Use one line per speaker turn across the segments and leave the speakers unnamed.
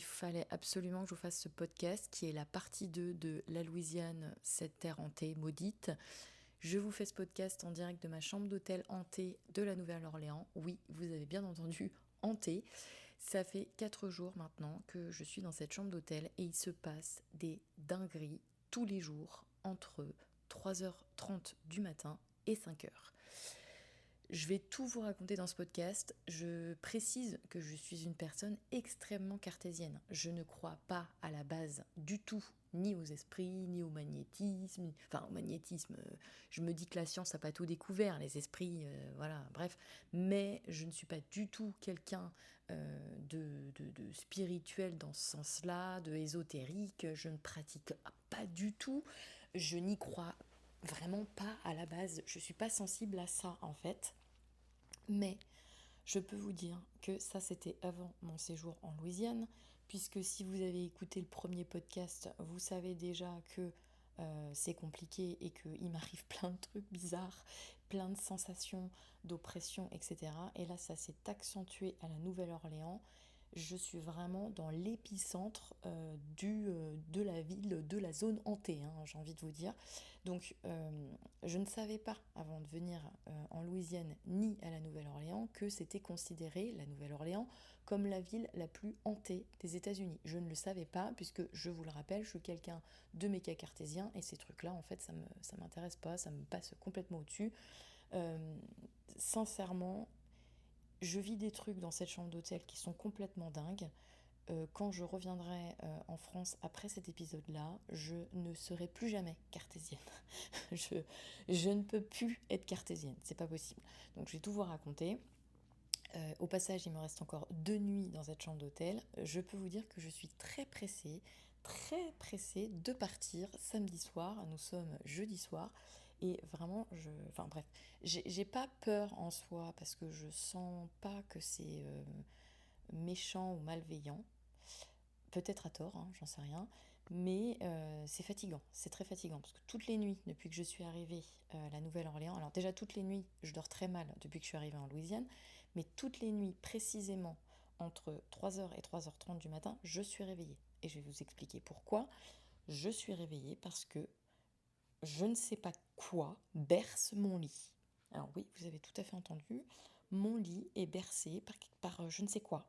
il fallait absolument que je vous fasse ce podcast qui est la partie 2 de La Louisiane, cette terre hantée, maudite. Je vous fais ce podcast en direct de ma chambre d'hôtel hantée de la Nouvelle-Orléans. Oui, vous avez bien entendu, hantée. Ça fait 4 jours maintenant que je suis dans cette chambre d'hôtel et il se passe des dingueries tous les jours entre 3h30 du matin et 5h. Je vais tout vous raconter dans ce podcast. Je précise que je suis une personne extrêmement cartésienne. Je ne crois pas à la base du tout, ni aux esprits, ni au magnétisme. Enfin, au magnétisme, je me dis que la science n'a pas tout découvert, les esprits, voilà, bref. Mais je ne suis pas du tout quelqu'un de spirituel dans ce sens-là, de ésotérique. Je ne pratique pas du tout. Je n'y crois vraiment pas à la base. Je ne suis pas sensible à ça, en fait. Mais je peux vous dire que ça, c'était avant mon séjour en Louisiane, puisque si vous avez écouté le premier podcast, vous savez déjà que c'est compliqué et qu'il m'arrive plein de trucs bizarres, plein de sensations d'oppression, etc. Et là, ça s'est accentué à la Nouvelle-Orléans. Je suis vraiment dans l'épicentre de la ville, de la zone hantée, hein, j'ai envie de vous dire. Donc, je ne savais pas, avant de venir en Louisiane ni à la Nouvelle-Orléans, que c'était considéré, la Nouvelle-Orléans, comme la ville la plus hantée des États-Unis. Je ne le savais pas, puisque, je vous le rappelle, je suis quelqu'un de méca cartésien, et ces trucs-là, en fait, ça m'intéresse pas, ça me passe complètement au-dessus. Sincèrement, je vis des trucs dans cette chambre d'hôtel qui sont complètement dingues. Quand je reviendrai en France après cet épisode-là, je ne serai plus jamais cartésienne. je ne peux plus être cartésienne, c'est pas possible. Donc je vais tout vous raconter. Au passage, il me reste encore 2 nuits dans cette chambre d'hôtel. Je peux vous dire que je suis très pressée de partir samedi soir. Nous sommes jeudi soir. Et vraiment, enfin bref, j'ai pas peur en soi parce que je sens pas que c'est méchant ou malveillant. Peut-être à tort, hein, j'en sais rien. Mais c'est fatigant, c'est très fatigant. Parce que toutes les nuits, depuis que je suis arrivée à la Nouvelle-Orléans, alors déjà toutes les nuits, je dors très mal depuis que je suis arrivée en Louisiane, mais toutes les nuits, précisément entre 3h et 3h30 du matin, je suis réveillée. Et je vais vous expliquer pourquoi. Je suis réveillée parce que je ne sais pas quoi berce mon lit. Alors oui, vous avez tout à fait entendu, mon lit est bercé par je ne sais quoi.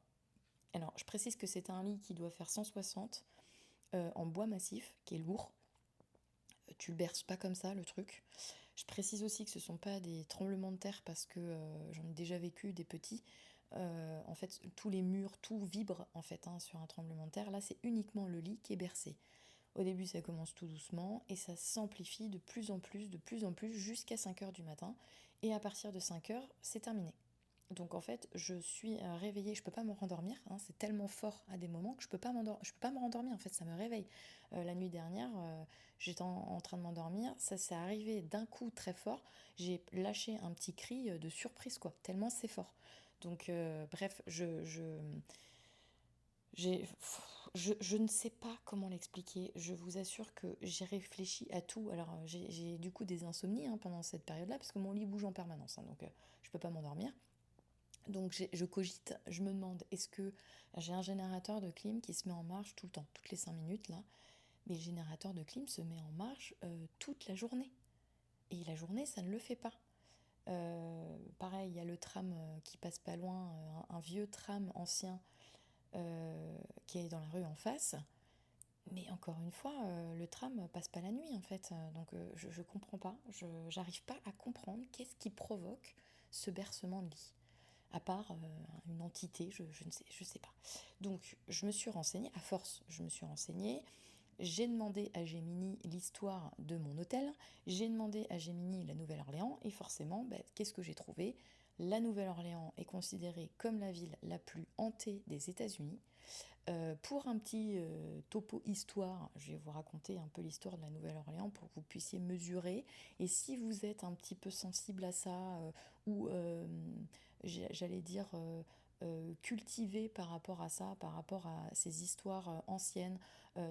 Alors, je précise que c'est un lit qui doit faire 160 en bois massif, qui est lourd. Tu le berces pas comme ça, le truc. Je précise aussi que ce ne sont pas des tremblements de terre parce que j'en ai déjà vécu des petits. En fait, tous les murs, tout vibre en fait sur un tremblement de terre. Là, c'est uniquement le lit qui est bercé. Au début, ça commence tout doucement et ça s'amplifie de plus en plus jusqu'à 5h du matin. Et à partir de 5h, c'est terminé. Donc en fait, je suis réveillée, je peux pas me rendormir, hein, c'est tellement fort à des moments que je peux pas me rendormir, en fait, ça me réveille. La nuit dernière, j'étais en train de m'endormir, ça s'est arrivé d'un coup très fort, j'ai lâché un petit cri de surprise, quoi, tellement c'est fort. Donc bref, je ne sais pas comment l'expliquer. Je vous assure que j'ai réfléchi à tout. Alors, j'ai du coup des insomnies pendant cette période-là, parce que mon lit bouge en permanence, donc je peux pas m'endormir. Donc je cogite, je me demande, est-ce que j'ai un générateur de clim qui se met en marche tout le temps, toutes les 5 minutes là, mais le générateur de clim se met en marche toute la journée. Et la journée, ça ne le fait pas. Pareil, il y a le tram qui passe pas loin, un vieux tram ancien qui est dans la rue en face. Mais encore une fois, le tram passe pas la nuit en fait. Donc je comprends pas, j'arrive pas à comprendre qu'est-ce qui provoque ce bercement de lit à part une entité, je sais pas. Donc, je me suis renseignée, à force, je me suis renseignée, j'ai demandé à Gemini l'histoire de mon hôtel, j'ai demandé à Gemini la Nouvelle-Orléans, et forcément, qu'est-ce que j'ai trouvé? La Nouvelle-Orléans est considérée comme la ville la plus hantée des États-Unis. Pour un petit topo histoire, je vais vous raconter un peu l'histoire de la Nouvelle-Orléans pour que vous puissiez mesurer. Et si vous êtes un petit peu sensible à ça, ou j'allais dire cultivé par rapport à ça, par rapport à ces histoires anciennes,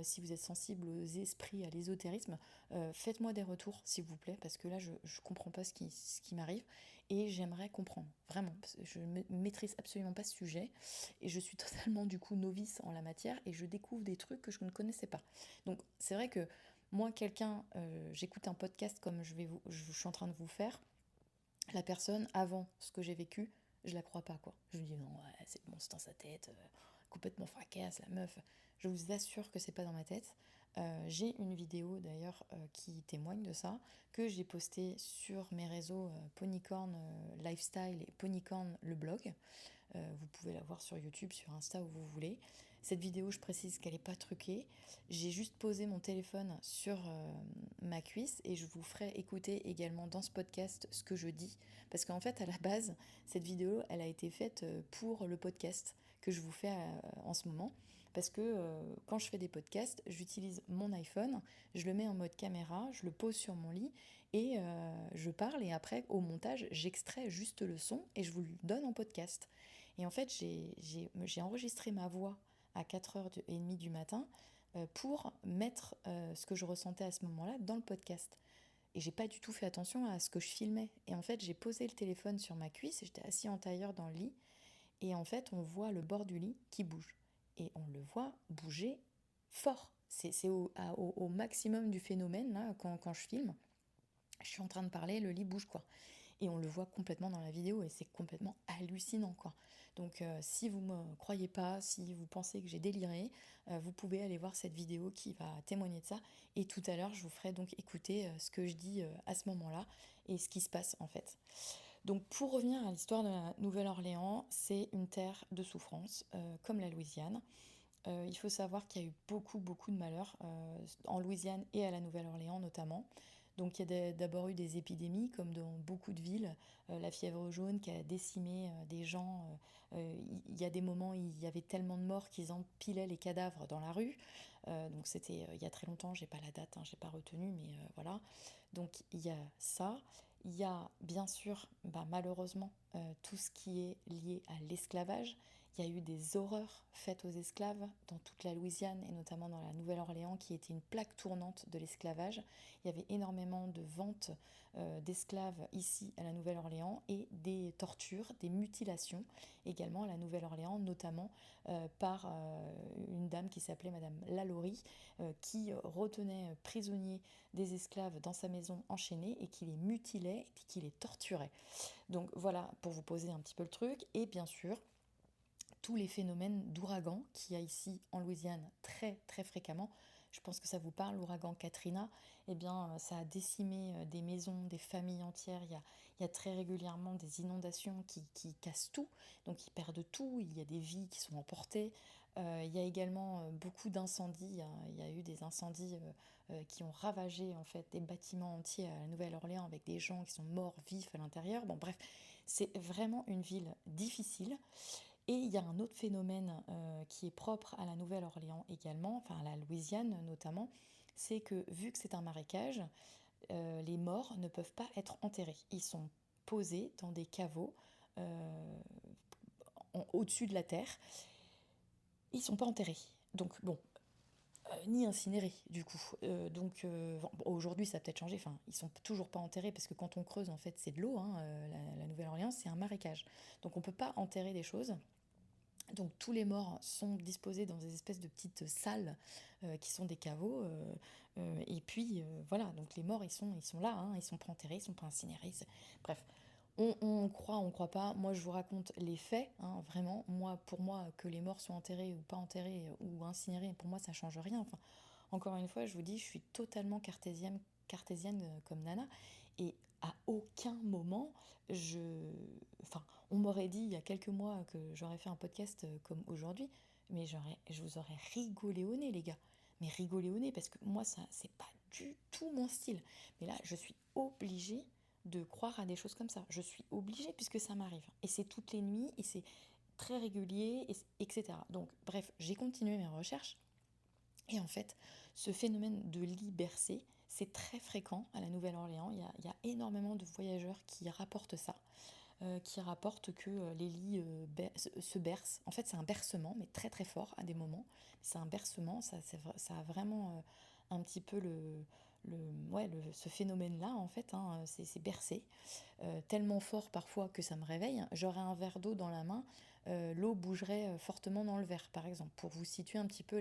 si vous êtes sensible aux esprits, à l'ésotérisme, faites-moi des retours s'il vous plaît, parce que là je comprends pas ce qui m'arrive et j'aimerais comprendre, vraiment, parce que je ne maîtrise absolument pas ce sujet et je suis totalement du coup novice en la matière et je découvre des trucs que je ne connaissais pas. Donc c'est vrai que moi, j'écoute un podcast comme je suis en train de vous faire, la personne, avant ce que j'ai vécu, je la crois pas, quoi. Je me dis, non, ouais, c'est bon, c'est dans sa tête, complètement fracasse, la meuf. Je vous assure que c'est pas dans ma tête. J'ai une vidéo d'ailleurs qui témoigne de ça, que j'ai postée sur mes réseaux Ponycorn Lifestyle et Ponycorn le blog. Vous pouvez la voir sur YouTube, sur Insta, où vous voulez. Cette vidéo, je précise qu'elle n'est pas truquée. J'ai juste posé mon téléphone sur ma cuisse et je vous ferai écouter également dans ce podcast ce que je dis. Parce qu'en fait, à la base, cette vidéo, elle a été faite pour le podcast que je vous fais en ce moment. Parce que quand je fais des podcasts, j'utilise mon iPhone, je le mets en mode caméra, je le pose sur mon lit et je parle. Et après, au montage, j'extrais juste le son et je vous le donne en podcast. Et en fait, j'ai enregistré ma voix à 4h30 du matin pour mettre ce que je ressentais à ce moment-là dans le podcast. Et j'ai pas du tout fait attention à ce que je filmais. Et en fait, j'ai posé le téléphone sur ma cuisse, j'étais assis en tailleur dans le lit, et en fait, on voit le bord du lit qui bouge. Et on le voit bouger fort. C'est au maximum du phénomène, là, quand je filme. Je suis en train de parler, le lit bouge, quoi. Et on le voit complètement dans la vidéo et c'est complètement hallucinant, quoi. Donc si vous me croyez pas, si vous pensez que j'ai déliré, vous pouvez aller voir cette vidéo qui va témoigner de ça. Et tout à l'heure, je vous ferai donc écouter ce que je dis à ce moment-là et ce qui se passe en fait. Donc pour revenir à l'histoire de la Nouvelle-Orléans, c'est une terre de souffrance, comme la Louisiane. Il faut savoir qu'il y a eu beaucoup de malheurs en Louisiane et à la Nouvelle-Orléans notamment. Donc il y a d'abord eu des épidémies, comme dans beaucoup de villes, la fièvre jaune qui a décimé des gens. Il y a des moments où il y avait tellement de morts qu'ils empilaient les cadavres dans la rue. Donc c'était il y a très longtemps, j'ai pas la date, hein, j'ai pas retenu, mais voilà. Donc il y a ça. Il y a bien sûr, malheureusement, tout ce qui est lié à l'esclavage. Il y a eu des horreurs faites aux esclaves dans toute la Louisiane et notamment dans la Nouvelle-Orléans qui était une plaque tournante de l'esclavage. Il y avait énormément de ventes d'esclaves ici à la Nouvelle-Orléans et des tortures, des mutilations également à la Nouvelle-Orléans, notamment par une dame qui s'appelait Madame Lalaurie qui retenait prisonniers des esclaves dans sa maison enchaînés et qui les mutilait et qui les torturait. Donc voilà pour vous poser un petit peu le truc. Et bien sûr, tous les phénomènes d'ouragan qu'il y a ici en Louisiane très fréquemment. Je pense que ça vous parle, l'ouragan Katrina. Eh bien, ça a décimé des maisons, des familles entières. Il y a très régulièrement des inondations qui cassent tout, donc ils perdent tout. Il y a des vies qui sont emportées. Il y a également beaucoup d'incendies. Il y a eu des incendies qui ont ravagé en fait des bâtiments entiers à la Nouvelle-Orléans avec des gens qui sont morts vifs à l'intérieur. Bon, bref, c'est vraiment une ville difficile. Et il y a un autre phénomène qui est propre à la Nouvelle-Orléans également, enfin à la Louisiane notamment, c'est que vu que c'est un marécage, les morts ne peuvent pas être enterrés. Ils sont posés dans des caveaux au-dessus de la terre. Ils ne sont pas enterrés. Donc bon, ni incinérés du coup. Aujourd'hui ça a peut-être changé, enfin ils sont toujours pas enterrés parce que quand on creuse en fait c'est de l'eau, hein, la Nouvelle-Orléans c'est un marécage. Donc on peut pas enterrer des choses. Donc tous les morts sont disposés dans des espèces de petites salles qui sont des caveaux. Et puis voilà, donc les morts ils sont là, hein, ils sont pas enterrés, ils sont pas incinérés. Bref, on croit, on croit pas. Moi je vous raconte les faits, hein, vraiment. Pour moi, que les morts soient enterrés ou pas enterrés ou incinérés, pour moi ça change rien. Enfin, encore une fois, je vous dis, je suis totalement cartésienne comme Nana. Et à aucun moment, enfin, on m'aurait dit il y a quelques mois que j'aurais fait un podcast comme aujourd'hui, mais je vous aurais rigolé au nez, les gars. Mais rigolé au nez, parce que moi, ça, c'est pas du tout mon style. Mais là, je suis obligée de croire à des choses comme ça. Je suis obligée puisque ça m'arrive. Et c'est toutes les nuits, et c'est très régulier, etc. Donc, bref, j'ai continué mes recherches. Et en fait, ce phénomène de lit bercé, c'est très fréquent à la Nouvelle-Orléans. Il y a énormément de voyageurs qui rapportent ça. qui rapporte que les lits se bercent. En fait, c'est un bercement, mais très très fort à des moments. C'est un bercement, ça a vraiment un petit peu ce phénomène-là, en fait, hein, c'est bercé. Tellement fort parfois que ça me réveille. J'aurais un verre d'eau dans la main, l'eau bougerait fortement dans le verre, par exemple, pour vous situer un petit peu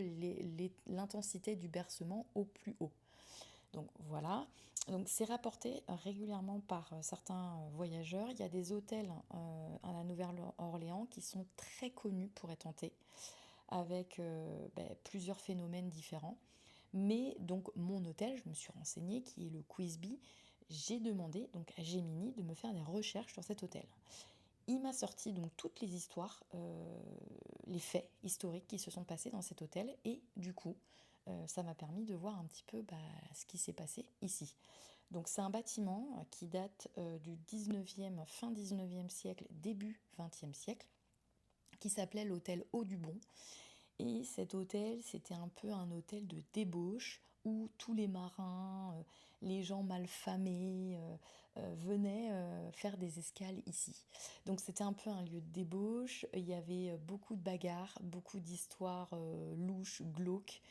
l'intensité du bercement au plus haut. Donc voilà, donc c'est rapporté régulièrement par certains voyageurs. Il y a des hôtels à la Nouvelle-Orléans qui sont très connus pour être hantés, avec plusieurs phénomènes différents. Mais donc mon hôtel, je me suis renseignée, qui est le Queasby, j'ai demandé donc à Gemini de me faire des recherches sur cet hôtel. Il m'a sorti donc toutes les histoires, les faits historiques qui se sont passés dans cet hôtel, et du coup ça m'a permis de voir un petit peu ce qui s'est passé ici. Donc c'est un bâtiment qui date du 19e, fin 19e siècle, début 20e siècle, qui s'appelait l'hôtel Audubon. Et cet hôtel, c'était un peu un hôtel de débauche où tous les marins, les gens malfamés venaient faire des escales ici. Donc c'était un peu un lieu de débauche. Il y avait beaucoup de bagarres, beaucoup d'histoires louches, glauques.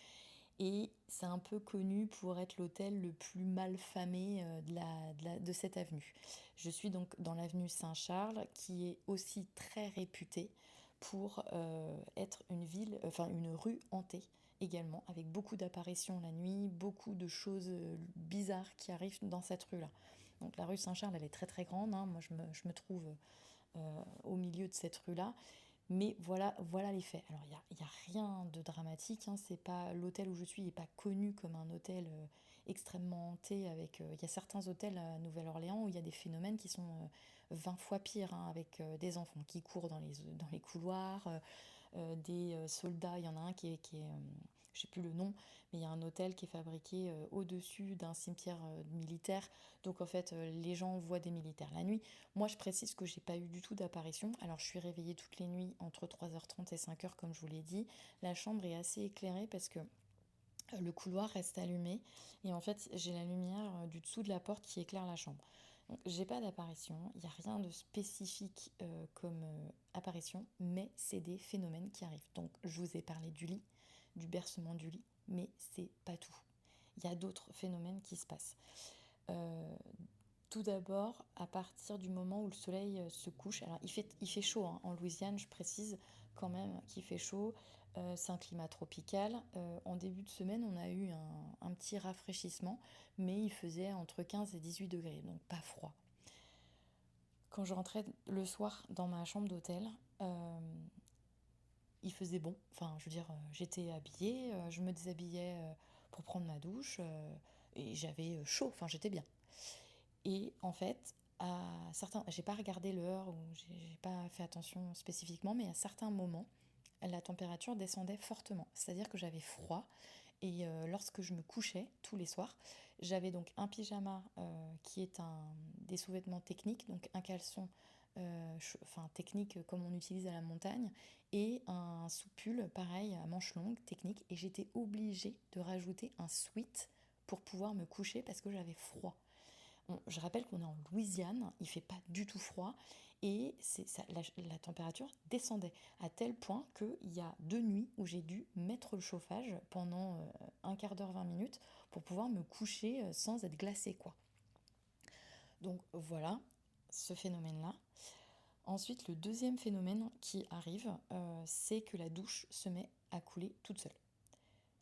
Et c'est un peu connu pour être l'hôtel le plus mal famé de cette avenue. Je suis donc dans l'avenue Saint-Charles, qui est aussi très réputée pour être une rue hantée également, avec beaucoup d'apparitions la nuit, beaucoup de choses bizarres qui arrivent dans cette rue-là. Donc la rue Saint-Charles, elle est très très grande, hein. Moi je me trouve au milieu de cette rue-là. Mais voilà les faits. Alors, il y a rien de dramatique, hein. C'est pas, l'hôtel où je suis n'est pas connu comme un hôtel extrêmement hanté. Il y a certains hôtels à Nouvelle-Orléans où il y a des phénomènes qui sont 20 fois pires, hein, avec des enfants qui courent dans les couloirs, des soldats. Il y en a un je sais plus le nom, mais il y a un hôtel qui est fabriqué au-dessus d'un cimetière militaire. Donc en fait, les gens voient des militaires la nuit. Moi, je précise que j'ai pas eu du tout d'apparition. Alors, je suis réveillée toutes les nuits entre 3h30 et 5h, comme je vous l'ai dit. La chambre est assez éclairée parce que le couloir reste allumé. Et en fait, j'ai la lumière du dessous de la porte qui éclaire la chambre. Donc, j'ai pas d'apparition. Il n'y a rien de spécifique comme apparition, mais c'est des phénomènes qui arrivent. Donc, je vous ai parlé du lit, du bercement du lit, mais c'est pas tout. Il y a d'autres phénomènes qui se passent. Euh, Tout d'abord, à partir du moment où le soleil se couche, alors il fait chaud, hein, en Louisiane, je précise quand même qu'il fait chaud, c'est un climat tropical. En début de semaine, on a eu un petit rafraîchissement, mais il faisait entre 15 et 18 degrés, donc pas froid. Quand je rentrais le soir dans ma chambre d'hôtel, euh, il faisait bon. Enfin, je veux dire, j'étais habillée, je me déshabillais pour prendre ma douche, et j'avais chaud, enfin j'étais bien. Et en fait, j'ai pas regardé l'heure ou j'ai pas fait attention spécifiquement, mais à certains moments, la température descendait fortement. C'est-à-dire que j'avais froid, et lorsque je me couchais tous les soirs, j'avais donc un pyjama qui est des sous-vêtements techniques, donc un caleçon technique comme on utilise à la montagne, et un sous-pull pareil à manches longues technique, et j'étais obligée de rajouter un sweat pour pouvoir me coucher parce que j'avais froid. Je rappelle qu'on est en Louisiane, il fait pas du tout froid, et la température descendait à tel point qu'il y a 2 nuits où j'ai dû mettre le chauffage pendant un quart d'heure, 20 minutes pour pouvoir me coucher sans être glacée, quoi. Donc voilà ce phénomène-là. Ensuite, le deuxième phénomène qui arrive, c'est que la douche se met à couler toute seule.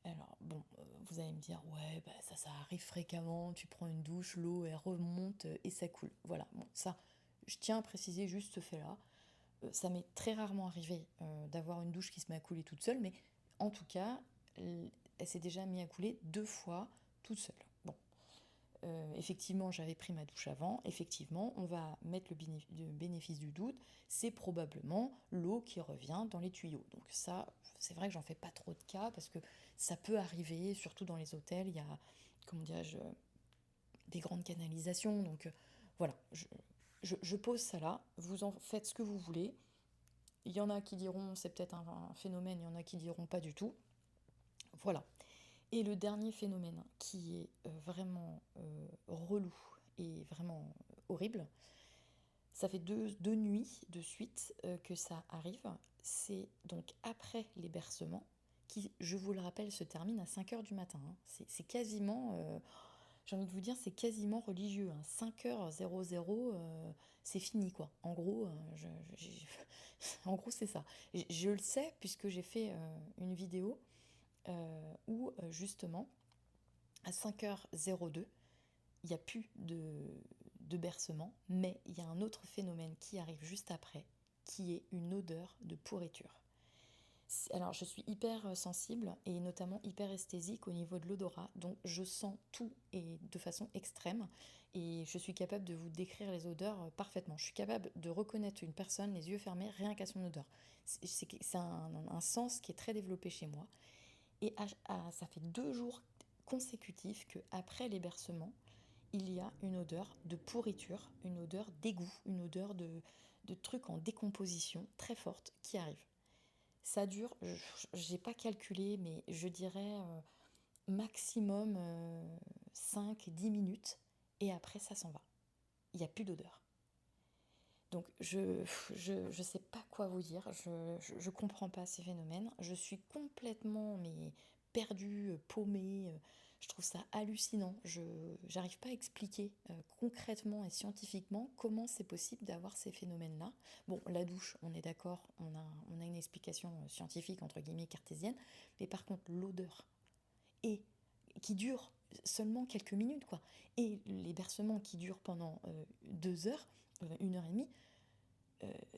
Alors bon, vous allez me dire, ouais, ça arrive fréquemment, tu prends une douche, l'eau elle remonte et ça coule. Voilà, bon, ça, je tiens à préciser juste ce fait-là. Ça m'est très rarement arrivé d'avoir une douche qui se met à couler toute seule, mais en tout cas, elle s'est déjà mise à couler 2 fois toute seule. Bon, effectivement, j'avais pris ma douche avant. Effectivement, on va mettre le bénéfice du doute. C'est probablement l'eau qui revient dans les tuyaux. Donc ça, c'est vrai que j'en fais pas trop de cas parce que ça peut arriver, surtout dans les hôtels. Il y a, comment dirais-je, des grandes canalisations. Donc voilà, je pose ça là. Vous en faites ce que vous voulez. Il y en a qui diront c'est peut-être un phénomène, il y en a qui diront pas du tout. Voilà. Et le dernier phénomène qui est vraiment relou et vraiment horrible, Ça fait deux nuits de suite que ça arrive. C'est donc après les bercements, qui, je vous le rappelle, se termine à 5 heures du matin. Hein. C'est quasiment, j'ai envie de vous dire, c'est quasiment religieux. Hein. 5h00, c'est fini, quoi. En gros, en gros c'est ça. Je le sais puisque j'ai fait une vidéo où, justement, à 5h02, il n'y a plus de bercement, mais il y a un autre phénomène qui arrive juste après, qui est une odeur de pourriture. Alors, je suis hyper sensible et notamment hyper esthésique au niveau de l'odorat, donc je sens tout et de façon extrême et je suis capable de vous décrire les odeurs parfaitement. Je suis capable de reconnaître une personne les yeux fermés rien qu'à son odeur. C'est un sens qui est très développé chez moi et ça fait 2 jours consécutifs que après les bercements, il y a une odeur de pourriture, une odeur d'égout, une odeur de truc en décomposition très forte qui arrive. Ça dure, j'ai pas calculé, mais je dirais maximum 5-10 minutes et après ça s'en va. Il n'y a plus d'odeur. Donc je sais pas quoi vous dire, je comprends pas ces phénomènes. Je suis complètement mais perdue, paumée. Je trouve ça hallucinant. Je n'arrive pas à expliquer concrètement et scientifiquement comment c'est possible d'avoir ces phénomènes-là. Bon, la douche, on est d'accord, on a une explication scientifique entre guillemets cartésienne, mais par contre l'odeur et qui dure seulement quelques minutes quoi, et les bercements qui durent pendant 2 heures, 1 heure et demie,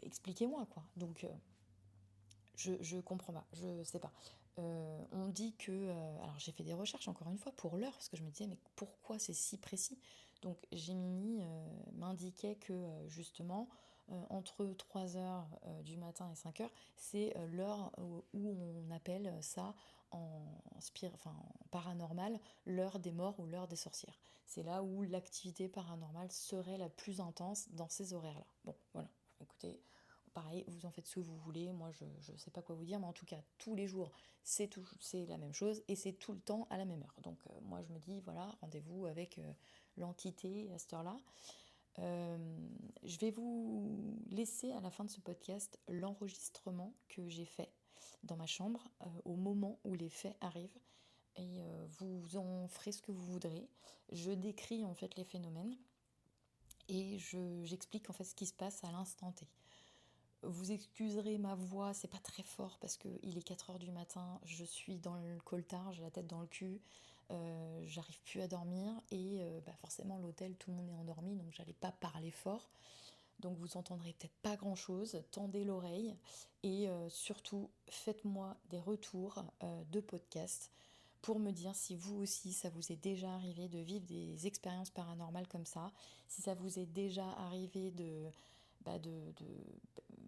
expliquez-moi quoi. Donc je comprends pas, je sais pas. On dit que... alors j'ai fait des recherches encore une fois pour l'heure, parce que je me disais mais pourquoi c'est si précis. Donc Gemini m'indiquait que justement entre 3h du matin et 5h, c'est l'heure où on appelle ça en paranormal l'heure des morts ou l'heure des sorcières. C'est là où l'activité paranormale serait la plus intense dans ces horaires-là. Bon, voilà, écoutez, pareil, vous en faites ce que vous voulez, moi je sais pas quoi vous dire, mais en tout cas, tous les jours, c'est la même chose et c'est tout le temps à la même heure. Donc moi je me dis, voilà, rendez-vous avec l'entité à cette heure-là. Je vais vous laisser à la fin de ce podcast l'enregistrement que j'ai fait dans ma chambre au moment où les faits arrivent et vous en ferez ce que vous voudrez. Je décris en fait les phénomènes et j'explique en fait ce qui se passe à l'instant T. Vous excuserez ma voix, c'est pas très fort parce qu'il est 4h du matin, je suis dans le coltard, j'ai la tête dans le cul, j'arrive plus à dormir et forcément l'hôtel tout le monde est endormi donc j'allais pas parler fort. Donc vous entendrez peut-être pas grand chose, tendez l'oreille et surtout faites-moi des retours de podcast pour me dire si vous aussi ça vous est déjà arrivé de vivre des expériences paranormales comme ça, si ça vous est déjà arrivé bah, de, de,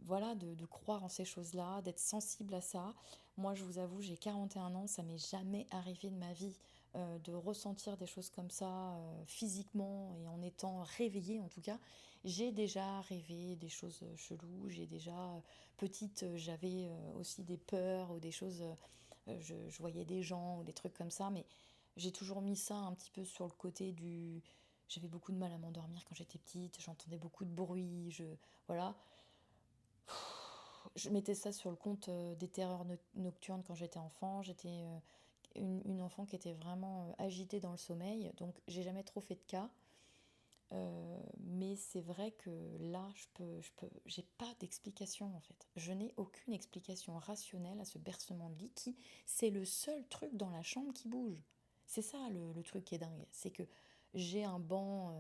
voilà, de croire en ces choses-là, d'être sensible à ça. Moi, je vous avoue, j'ai 41 ans, ça m'est jamais arrivé de ma vie de ressentir des choses comme ça physiquement et en étant réveillée en tout cas. J'ai déjà rêvé des choses cheloues, j'ai déjà, petite, j'avais aussi des peurs ou des choses, je voyais des gens ou des trucs comme ça, mais j'ai toujours mis ça un petit peu sur le côté du... J'avais beaucoup de mal à m'endormir quand j'étais petite, j'entendais beaucoup de bruit, voilà. Je mettais ça sur le compte des terreurs nocturnes quand j'étais enfant. J'étais une enfant qui était vraiment agitée dans le sommeil, donc j'ai jamais trop fait de cas. Mais c'est vrai que là, j'ai pas d'explication en fait. Je n'ai aucune explication rationnelle à ce bercement de lit qui, c'est le seul truc dans la chambre qui bouge. C'est ça le truc qui est dingue, c'est que j'ai un banc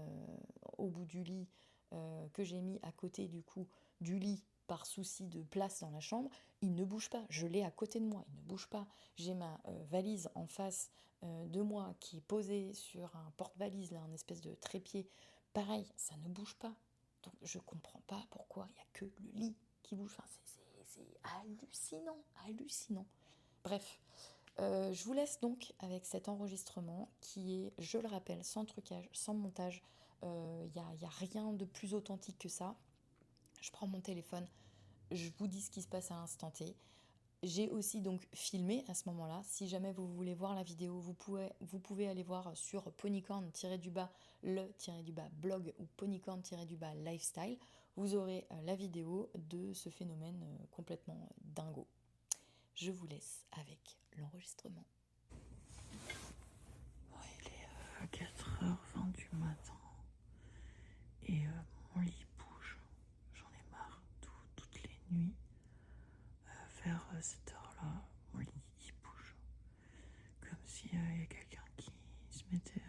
au bout du lit que j'ai mis à côté du coup du lit par souci de place dans la chambre, il ne bouge pas. Je l'ai à côté de moi, il ne bouge pas. J'ai ma valise en face de moi qui est posée sur un porte-valise, là, un espèce de trépied. Pareil, ça ne bouge pas. Donc je comprends pas pourquoi il n'y a que le lit qui bouge. Enfin, c'est hallucinant, hallucinant. Bref, je vous laisse donc avec cet enregistrement qui est, je le rappelle, sans trucage, sans montage. Y a rien de plus authentique que ça. Je prends mon téléphone, je vous dis ce qui se passe à l'instant T. J'ai aussi donc filmé à ce moment-là. Si jamais vous voulez voir la vidéo, vous pouvez aller voir sur ponycorn-le-blog ou ponycorn-lifestyle vous aurez la vidéo de ce phénomène complètement dingo. Je vous laisse avec l'enregistrement.
Bon, il est 4h20 du matin et mon lit bouge. J'en ai marre toutes les nuits. Vers cette heure-là, mon lit il bouge. Comme s'il y a quelqu'un qui se mettait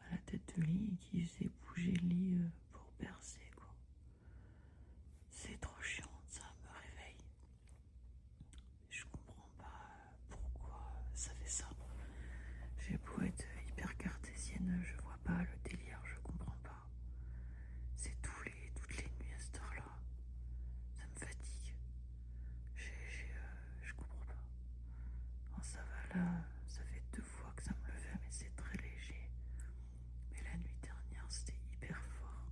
à la tête de lit et qui faisait bouger le lit pour bercer, quoi. C'est trop chiant, ça me réveille. Je comprends pas pourquoi ça fait ça. J'ai beau être hyper cartésienne, je vois pas le délire, je comprends pas. C'est toutes les nuits à cette heure-là. Ça me fatigue. Je comprends pas. Bon, ça va là, ça fait 2 fois que ça me le fait, mais c'est très léger. Mais la nuit dernière, c'était hyper fort.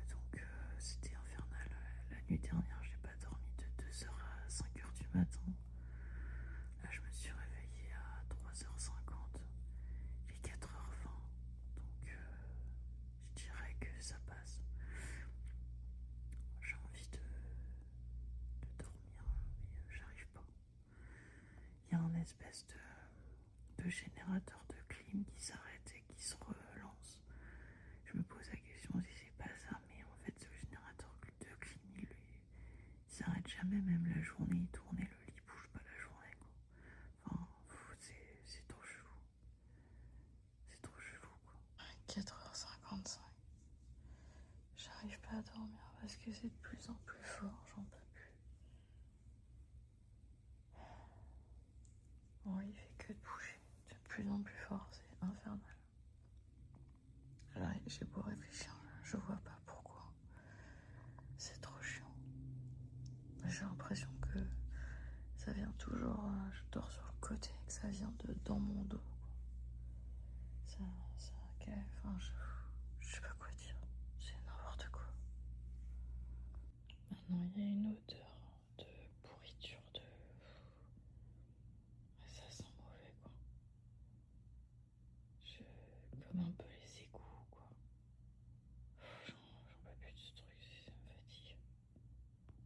Donc c'était infernal. La nuit dernière, j'ai pas dormi de 2h à 5h du matin. Là, je me suis réveillée à 3h50. Il est 4h20. Donc je dirais que ça passe. J'ai envie de dormir, mais j'arrive pas. Il y a un espèce de générateur de clim qui s'arrête et qui se relance. Je me pose la question si c'est pas ça, mais en fait, ce générateur de clim, il s'arrête jamais, même la journée, il tourne et le lit bouge pas la journée, quoi. Enfin, c'est trop chelou. C'est trop chelou, quoi. 4h55. J'arrive pas à dormir parce que c'est de plus en plus fort, j'en peux plus. Bon, il fait que de bouger, de plus en plus fort, c'est infernal. Là, j'ai beau réfléchir, je vois pas pourquoi. C'est trop chiant. J'ai l'impression que ça vient toujours, je dors sur le côté, que ça vient dans mon dos. Enfin, je sais pas quoi dire. C'est n'importe quoi. Maintenant, il y a une odeur